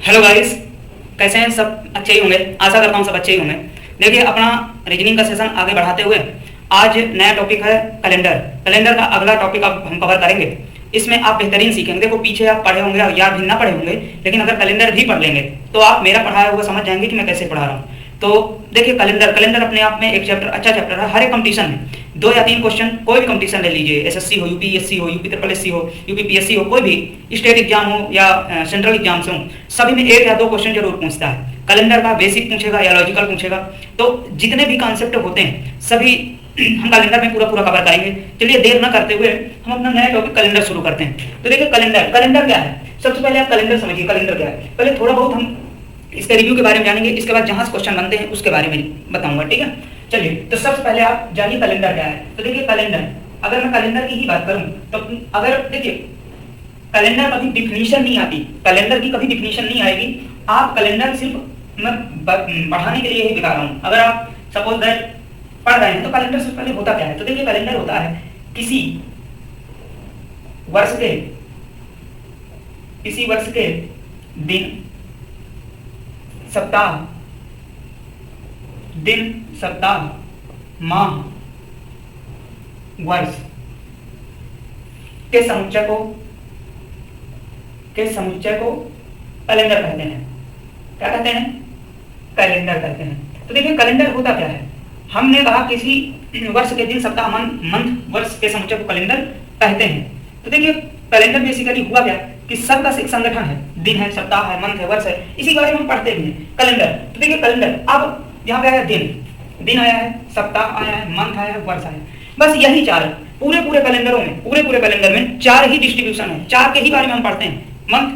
Hello guys, कैसे हैं सब? अच्छे ही होंगे, आशा करता हूँ सब अच्छे ही होंगे। देखिए, अपना रीजनिंग का सेशन आगे बढ़ाते हुए आज नया टॉपिक है कैलेंडर। कैलेंडर का अगला टॉपिक अब हम कवर करेंगे। इसमें आप बेहतरीन सीखेंगे। देखो, पीछे आप पढ़े होंगे या भी ना पढ़े होंगे, लेकिन अगर कैलेंडर भी पढ़ लेंगे तो आप मेरा पढ़ाया हुआ समझ जाएंगे कि मैं कैसे पढ़ा रहा हूँ। तो देखिए, कैलेंडर कैलेंडर अपने आप में एक चैप्टर, अच्छा चैप्टर है। हर एक कंपटीशन में 2 या 3 क्वेश्चन, कोई भी कंपटीशन ले लीजिए, एसएससी हो, यूपीएससी हो, यूपी ट्रिपल एससी हो, यूपीपीएससी हो, कोई भी स्टेट एग्जाम हो या सेंट्रल एग्जाम्स हो, सभी में 1 या 2 क्वेश्चन जरूर पूछता है। कैलेंडर का बेसिक पूछेगा या लॉजिकल पूछेगा। तो जितने भी कॉन्सेप्ट होते हैं सभी हम कैलेंडर में पूरा पूरा कवर करेंगे। चलिए, देर न करते हुए हम अपना नया टॉपिक कैलेंडर शुरू करते हैं। तो देखिए, कैलेंडर कैलेंडर क्या है? सबसे पहले आप कैलेंडर समझिए, कैलेंडर क्या है। पहले थोड़ा बहुत हम इसके रिव्यू के बारे में जानेंगे, इसके बाद जहां से क्वेश्चन बनते हैं उसके बारे में बताऊंगा, ठीक है। चलिए, तो सबसे पहले आप जानिए कैलेंडर क्या है। तो देखिए, कैलेंडर, अगर मैं कैलेंडर की ही बात करूं तो अगर देखिए, कैलेंडर कभी डिफिनीशन नहीं आती, कैलेंडर की कभी डिफिनीशन नहीं आएगी। आप कैलेंडर सिर्फ मैं पढ़ाने के लिए ही बता रहा हूं। अगर आप सपोज दैट पढ़ रहे हैं तो कैलेंडर से पहले होता क्या है? तो देखिए, कैलेंडर होता है किसी वर्ष के दिन, सप्ताह, माह, वर्ष के समुच्चय को कैलेंडर कहते हैं। क्या कहते हैं? कैलेंडर कहते हैं। तो देखिए, कैलेंडर होता क्या है? हमने कहा किसी वर्ष के दिन, सप्ताह, मंथ, वर्ष के समुच्चय को कैलेंडर कहते हैं। तो देखिए, कैलेंडर बेसिकली हुआ क्या कि सबका एक संगठन है। दिन है, सप्ताह है, मंथ है, वर्ष है, इसी के बारे में हम पढ़ते भी हैं, कैलेंडर। तो देखिए, कैलेंडर अब यहाँ पे आया दिन आया है, सप्ताह आया है, मंथ आया है, वर्ष आया है। बस यही 4 पूरे कैलेंडरों में, पूरे कैलेंडर में 4 ही डिस्ट्रीब्यूशन है। 4 के ही बारे में हम पढ़ते हैं, मंथ,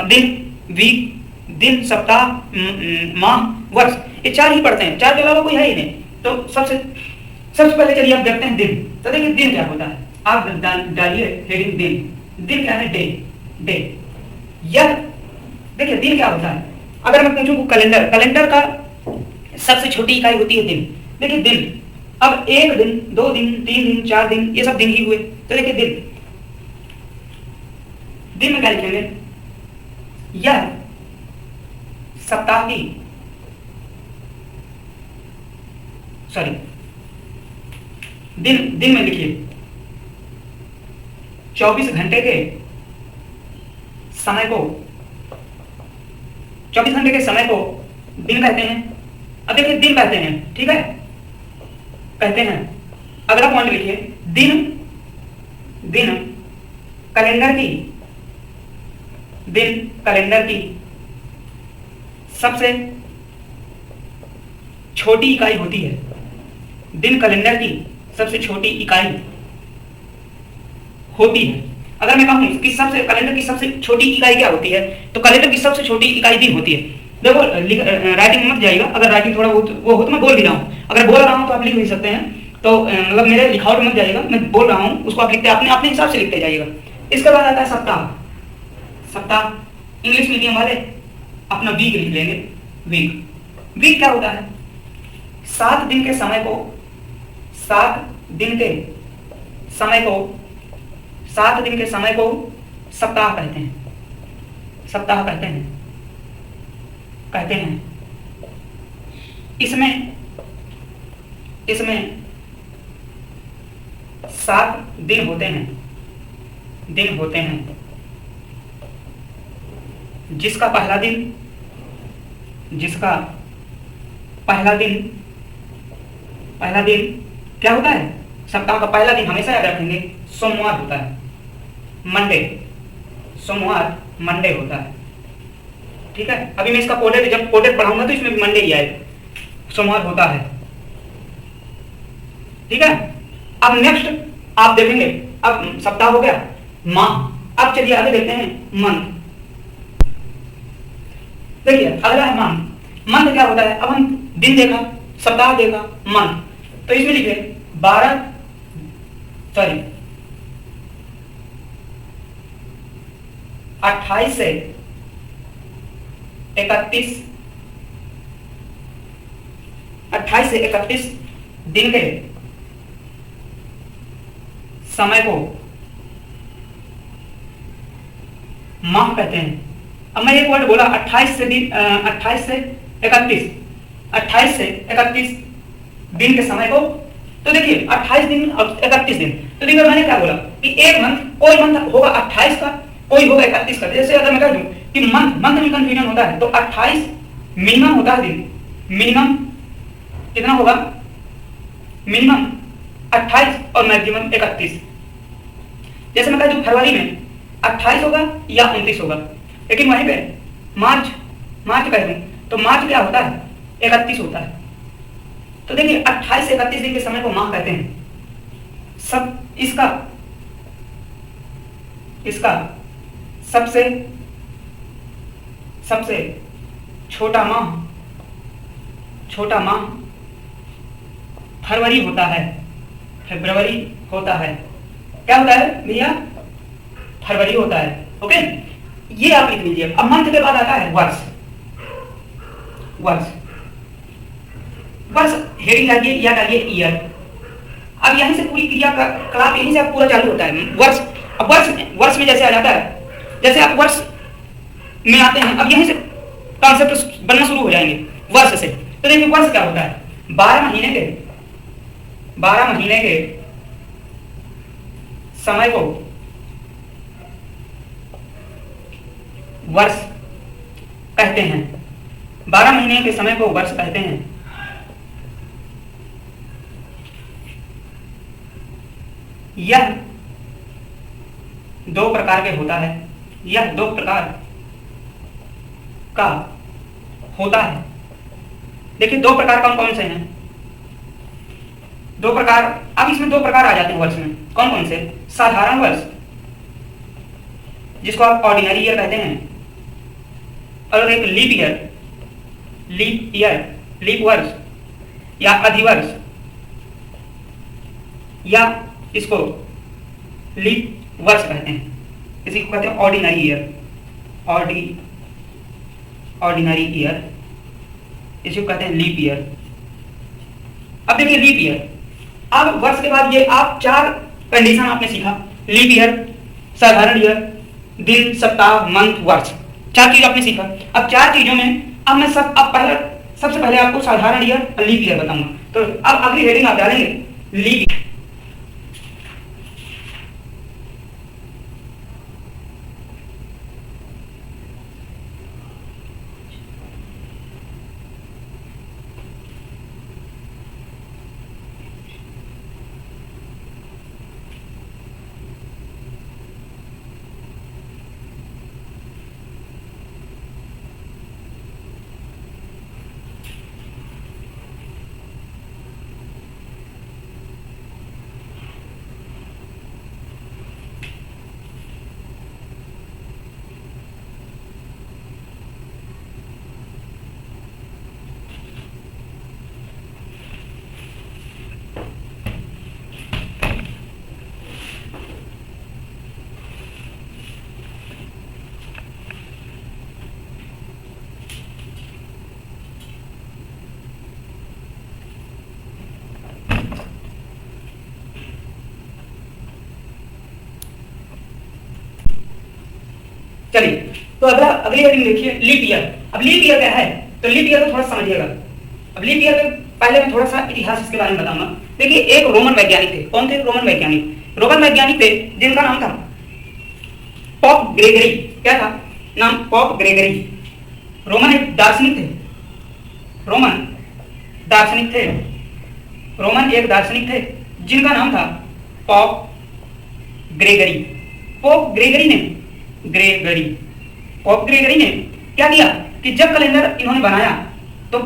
दिन, वीक, दिन, सप्ताह, माह, वर्ष, ये 4 ही पढ़ते हैं। 4 के अलावा कोई है ही नहीं। तो सबसे पहले चलिए आप देखते हैं दिन। तो देखिए, दिन क्या होता है? आप डालिए हेडिंग दिन। दिन क्या है? डे। यह देखिए, दिन क्या होता है? अगर मैं पूछूं कैलेंडर का सबसे छोटी इकाई होती है दिन। देखिए, दिन, अब 1 दिन, 2 दिन, 3 दिन, 4 दिन, ये सब दिन ही हुए। तो देखिए, दिन में क्या लिखेंगे? यह सप्ताह की, सॉरी, दिन में लिखिए 24 घंटे के समय को, 24 घंटे के समय को दिन कहते हैं। अब देखिए, दिन कहते हैं, ठीक है, कहते हैं। अगला पॉइंट लिखिए, दिन कैलेंडर की सबसे छोटी इकाई होती है। दिन कैलेंडर की सबसे छोटी इकाई होती है। अगर मैं कहूं कि कैलेंडर की सबसे छोटी इकाई क्या होती है, तो कैलेंडर की सबसे छोटी इकाई दिन होती है। देखो, राइटिंग मत जाइएगा। अगर राइटिंग थोड़ा बहुत वो हो तो मैं बोल भी रहा हूँ। अगर बोल रहा हूँ तो आप लिख भी सकते हैं। तो मतलब मेरे लिखावट मत जाइएगा, मैं बोल रहा हूँ उसको आप लिखते अपने हिसाब से लिखते जाइएगा। इसके बाद आता है सप्ताह। इंग्लिश मीडियम वाले अपना वीक लिख लेंगे। वीक क्या होता है? 7 दिन के समय को 7 दिन के समय को सप्ताह कहते हैं। इसमें 7 दिन होते हैं, जिसका पहला दिन क्या होता है? सप्ताह का पहला दिन हमेशा याद रखेंगे, सोमवार होता है। मंडे होता है, ठीक है। अभी मैं इसका जब कोडेड पढ़ाऊंगा तो इसमें भी मंडे ही आएगा, सोमवार होता है, ठीक है। अब नेक्स्ट आप देखेंगे, अब सप्ताह हो गया, माह। अब चलिए आगे देखते हैं मंथ। देखिए, अगला है मंथ क्या होता है? अब हम दिन देखा, सप्ताह देखा, मंथ, तो इसमें लिखिए 28 से 31 दिन के समय को माह कहते हैं। अब मैं एक वर्ड बोला 28 से 31, 28 से 31 दिन के समय को, तो देखिए 28 दिन और 31 दिन, तो देखिए मैंने क्या बोला कि एक मंथ, कोई मंथ होगा 28 का, कोई होगा 31 का। जैसे अगर मैं कह दूं कि मंथ में कंफ्यूजन होता है, तो 28 मिनिमम होता है दिन, मिनिमम कितना होगा, मिनिमम 28 और मैक्सिमम 31। जैसे मैं कह दूं फरवरी में 28 होगा या 29 होगा, लेकिन वहीं पे मार्च कह दूं तो मार्च क्या होता है, 31 होता है। तो देखिए 28 से 31 दिन के समय को माह कहते हैं। सब इसका सबसे छोटा माह फरवरी होता है, फरवरी होता है। क्या होता है भैया, फरवरी होता है। ओके, ये आप लिख लीजिए। अब मंथ के बाद आता है वर्ष हेडिंग डालिए या डालिए ईयर। अब यहीं से पूरी क्रिया का कलाप यहीं से पूरा चालू होता है। वर्ष, अब वर्ष में जैसे आ जाता है, जैसे आप वर्ष में आते हैं, अब यहीं से कॉन्सेप्ट बनना शुरू हो जाएंगे वर्ष से। तो देखिए वर्ष क्या होता है, 12 महीने के समय को वर्ष कहते हैं। 12 महीने के समय को वर्ष कहते हैं। यह 2 प्रकार के होता है, यह 2 प्रकार का होता है। देखिए 2 प्रकार कौन कौन से हैं, 2 प्रकार। अब इसमें 2 प्रकार आ जाते हैं वर्ष में। कौन कौन से, साधारण वर्ष जिसको आप ऑर्डिनरी ईयर कहते हैं, और एक लीप वर्ष या अधिवर्ष, या इसको लीप वर्ष कहते हैं। इसी को कहते हैं ऑर्डिनरी ईयर, इसी को कहते हैं लीप ईयर। अब देखिए लीप ईयर, अब वर्ष के बाद ये आप 4 कंडीशन आपने सीखा, लीप ईयर, साधारण ईयर, दिन, सप्ताह, मंथ, वर्ष, 4 चीज आपने सीखा। अब 4 चीजों में अब मैं सबसे पहले आपको साधारण ईयर और लीप ईयर बताऊंगा। तो अब अगली हेडिंग आप डालेंगे लीप। चलिए, तो अगली हेडिंग देखिए लीप ईयर। अब लीप ईयर क्या है, तो लीप ईयर को थोड़ा समझिएगा। अब लीप ईयर के पहले मैं थोड़ा सा इतिहास इसके बारे में बताऊंगा। देखिए एक रोमन वैज्ञानिक थे। कौन थे? रोमन वैज्ञानिक थे जिनका नाम था पॉप ग्रेगरी। क्या था नाम? Pop Gregory. रोमन एक दार्शनिक थे, रोमन एक दार्शनिक थे जिनका नाम था पॉप ग्रेगरी। पॉप ग्रेगरी ने क्या किया कि जब इन्होंने बनाया तो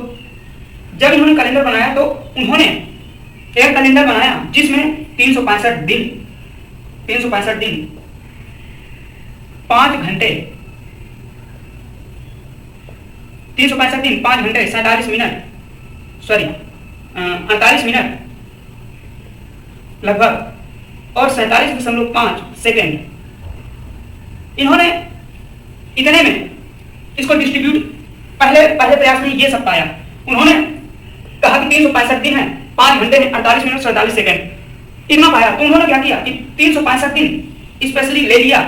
उन्होंने एक कैलेंडर बनाया जिसमें 365 दिन 5 घंटे 365 दिन 5 घंटे 48 मिनट लगभग और 47.5 सेकेंड, इन्होंने इतने में इसको डिस्ट्रीब्यूट पहले प्रयास में ये सब पाया। उन्होंने कहा कि 365 दिन है, 5 घंटे 48 मिनट 47 सेकेंड, इतना पाया। तो उन्होंने क्या किया कि 365 दिन स्पेशली ले लिया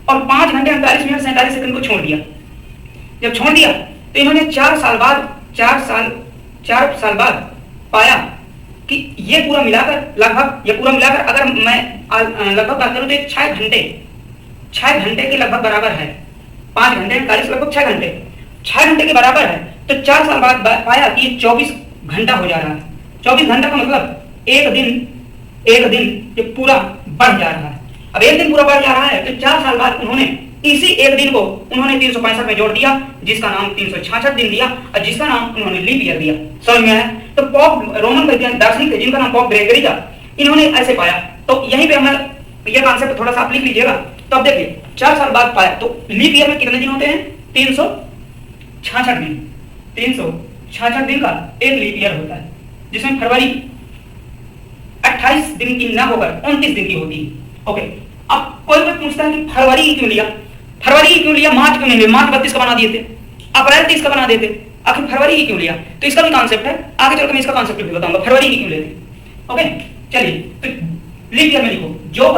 और 5 घंटे 48 मिनट 47 सेकंड को छोड़ दिया। जब छोड़ दिया तो इन्होंने 4 साल बाद पाया कि ये पूरा मिलाकर अगर मैं लगभग बात करूं तो 6 घंटे के लगभग बराबर है। 5 घंटे 40 लगभग 6 घंटे के बराबर है। तो 4 साल बाद पाया कि ये 24 घंटा हो जा रहा है। 24 घंटा का मतलब एक दिन ये पूरा बढ़ जा रहा है। अब एक दिन पूरा बढ़ जा रहा है तो 4 साल बाद उन्होंने इसी एक दिन को उन्होंने 365 में जोड़ दिया, जिसका नाम 366 दिन दिया और जिसका नाम उन्होंने लीप ईयर दिया। समझ में आया? तो पोप रोमन वैज्ञानिक दार्शनिक थे जिनका नाम पोप ग्रेगरी था, इन्होंने ऐसे पाया। तो यहीं पे हमें यह कॉन्सेप्ट थोड़ा सा आप लिख लीजिएगा। तो अब देखिए 4 साल बाद पाया तो लीप ईयर में कितने दिन होते हैं? 366 दिन। 366 दिन का एक लीप ईयर होता है, जिसमें फरवरी 28 दिन की ना होकर 29 दिन की होती है। ओके, अब कोई पूछता है कि फरवरी क्यों लिया, मार्च क्यों नहीं लिया? मार्च 32 का बना दिए थे, अप्रैल 30 का बना देते, आखिर फरवरी ही क्यों लिया? तो इसका भी कॉन्सेप्ट है, आगे चलकर मैं इसका कॉन्सेप्ट भी बताऊंगा फरवरी ही क्यों लेते। ओके, चलिए तो लीप ईयर में लिखो जो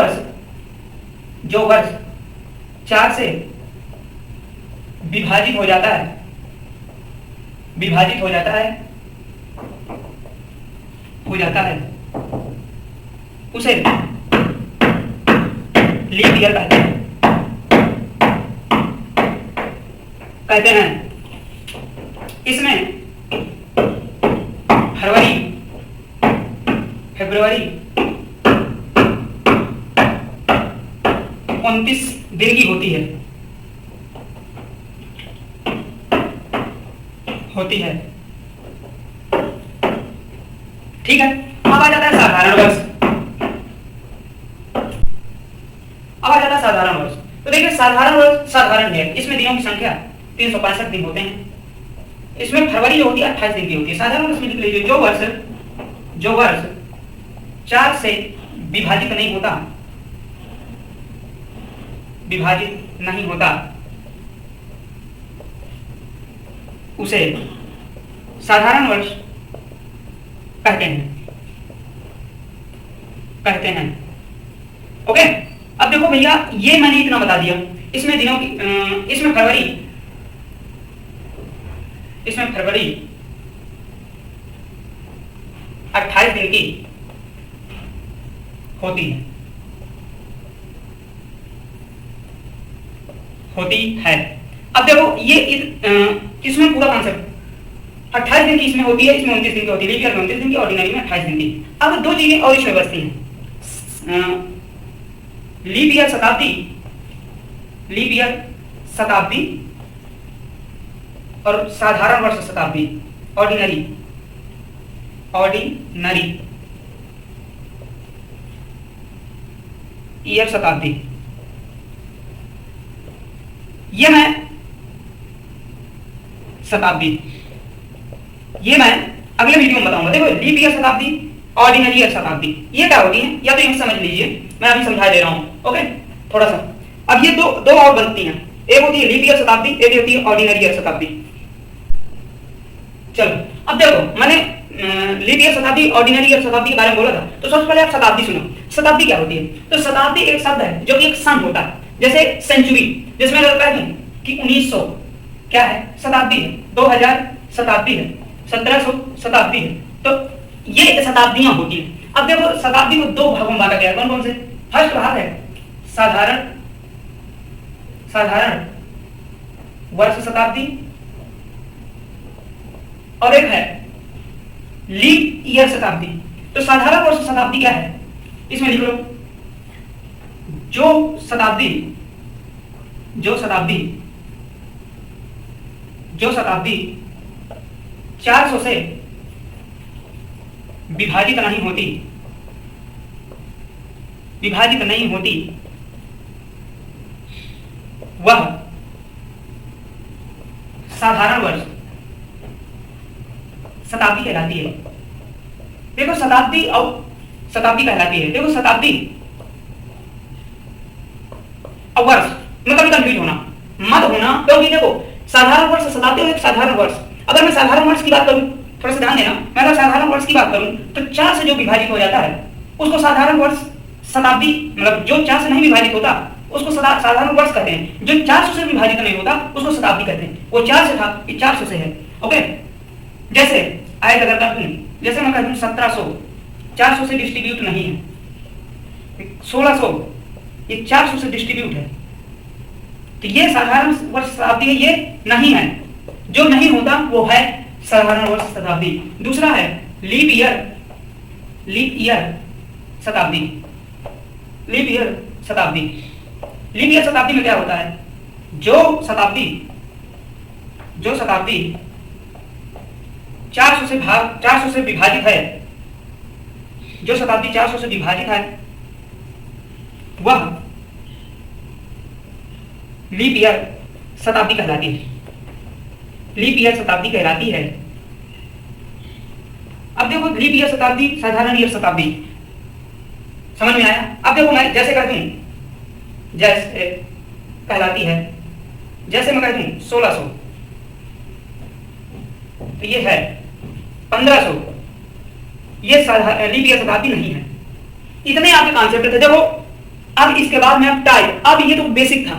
वर्ष 4 से विभाजित हो जाता है उसे लीप ईयर कहते हैं। इसमें फरवरी 29 दिन की होती है। ठीक है, अब आ जाता है साधारण वर्ष। तो देखिए साधारण वर्ष साधारण है, इसमें दिनों की संख्या 365 दिन होते हैं। इसमें फरवरी जो होती है 28 दिन की होती है। साधारण वर्ष में लिख लीजिए जो वर्ष 4 से विभाजित नहीं होता उसे साधारण वर्ष कहते हैं। ओके, अब देखो भैया ये मैंने इतना बता दिया। इसमें दिनों की इसमें फरवरी 28 दिन की होती है। अब देखो ये इसमें पूरा कॉन्सेप्ट 28 दिन की इसमें होती है, इसमें 29 दिन की होती है। लीप ईयर में 29 दिन की, ऑर्डिनरी में 28 दिन की। अब दो चीजें और इसमें बचती हैं, लीप ईयर शताब्दी और साधारण वर्ष शताब्दी, ऑर्डिनरी ईयर शताब्दी। ये मैं अगले वीडियो में बताऊंगा। देखो लीप ईयर शताब्दी, ऑर्डिनरी ईयर शताब्दी, ये क्या होती है या तो ये समझ लीजिए, मैं अभी समझा दे रहा हूं। ओके, थोड़ा सा अब ये दो और बनती हैं, एक होती है लीप ईयर शताब्दी, एक होती है ऑर्डिनरी ईयर शताब्दी। चलो अब देखो मैंने लीप ईयर शताब्दी, ऑर्डिनरी ईयर शताब्दी के बारे में बोला था। तो सबसे पहले आप शताब्दी सुनो। शताब्दी क्या होती है? तो शताब्दी एक शब्द है जो कि एक सन होता है, जैसे सेंचुरी, जिसमें अगर कहते हैं कि 1900 क्या है? शताब्दी है। 2000 शताब्दी है। 1700 शताब्दी है। तो ये शताब्दियां होती हैं। अब देखो शताब्दी को दो भागों में बांटा गया है। कौन कौन से? फर्स्ट भाग है साधारण वर्ष शताब्दी और एक है लीप ईयर शताब्दी। तो साधारण वर्ष शताब्दी क्या है? इसमें लिख लो जो शताब्दी 400 से विभाजित नहीं होती वह साधारण वर्ष शताब्दी कहलाती है। देखो शताब्दी कहलाती है। देखो शताब्दी और वर्ष में कभी कंफ्यूज मत होना, क्योंकि देखो साधारण वर्ष शताब्दी और एक साधारण वर्ष। अगर मैं साधारण वर्ष की बात करूं, थोड़ा सा ध्यान देना, मैं अगर साधारण वर्ष की बात करूं तो 4 से जो विभाजित हो जाता है उसको साधारण वर्ष शताब्दी, मतलब जो 4 से नहीं विभाजित होता उसको साधारण वर्ष कहते हैं। जो 400 से विभाजित नहीं होता उसको शताब्दी कहते हैं। वो 4 से था, ये 400 से है। ओके, जैसे आयत अगर कर दूं, जैसे मैं कह दूं 1700, 400 से डिस्ट्रीब्यूट नहीं है। 1600, ये 400 से डिस्ट्रीब्यूट है। तो ये साधारण वर्ष शताब्दी है, ये नहीं है। जो नहीं होता वो है साधारण वर्ष शताब्दी। दूसरा है लीप ईयर, लीप ईयर शताब्दी, लीप ईयर शताब्दी। लीप ईयर शताब्दी में क्या होता है? जो शताब्दी 400 से विभाजित है, जो शताब्दी 400 से विभाजित है वह लीप ईयर शताब्दी कहलाती है। लीप ईयर शताब्दी कहलाती है। अब देखो लीप ईयर शताब्दी, साधारण ईयर शताब्दी, समझ में आया? अब देखो मैं जैसे कहती हूं, जैसे कहलाती है, जैसे मैं कहती हूं 1600, तो ये है 1500, ये लीप ईयर शताब्दी नहीं है। इतने आपके कॉन्सेप्ट थे। देखो अब इसके बाद में अब टाइप, अब ये तो बेसिक था,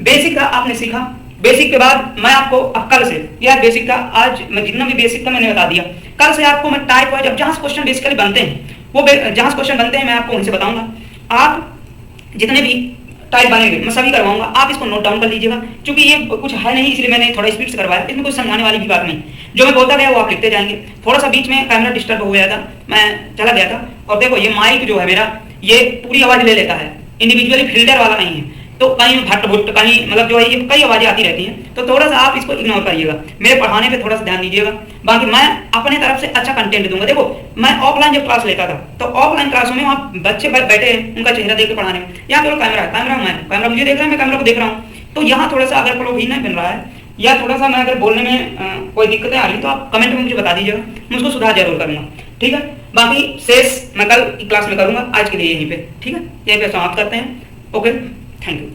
बेसिक का आपने सीखा। बेसिक के बाद मैं आपको अब कल से, यह बेसिक का आज मैं जितना भी बेसिक था मैंने बता दिया। कल से आपको मैं टाइप वाइज, जहां से क्वेश्चन बेसिकली बनते हैं, वो जहां से क्वेश्चन बनते हैं मैं आपको उनसे बताऊंगा। आप जितने भी टाइप बनेंगे मैं सभी करवाऊंगा, आप इसको नोट डाउन कर लीजिएगा। क्योंकि ये कुछ है नहीं इसलिए मैंने थोड़ा स्पीड से करवाया, इसमें कुछ समझाने वाली भी बात नहीं। जो मैं बोलता गया वो आप लिखते जाएंगे। थोड़ा सा बीच में कैमरा डिस्टर्ब हो गया था, मैं चला गया था। और देखो ये माइक जो है मेरा, ये पूरी आवाज ले लेता है, इंडिविजुअली फिल्टर वाला नहीं है। तो कहीं भट्ट भुट्ट, कहीं मतलब जो है ये कई आवाजें आती रहती हैं। तो थोड़ा सा आप इसको इग्नोर करिएगा, मेरे पढ़ाने पे थोड़ा सा ध्यान दीजिएगा। बाकी मैं अपने तरफ से अच्छा कंटेंट दूंगा। देखो मैं ऑफलाइन जब क्लास लेता था तो ऑफलाइन क्लासों में वहाँ बच्चे बैठे हैं, उनका चेहरा देख के पढ़ाने में। यहाँ केवल कैमरा मुझे देख रहा है, मैं कैमरा को देख रहा हूँ। तो यहाँ थोड़ा सा अगर फ्लो भी नहीं बन रहा है या थोड़ा सा मैं अगर बोलने में कोई दिक्कतें आ रही तो आप कमेंट में मुझे बता दीजिएगा, मैं उसको सुधार जरूर करूँगा। ठीक है, बाकी शेष मैं कल की क्लास में करूँगा। आज के लिए यहीं पे ठीक है, यहीं पे समाप्त करते हैं। Okay, thank you.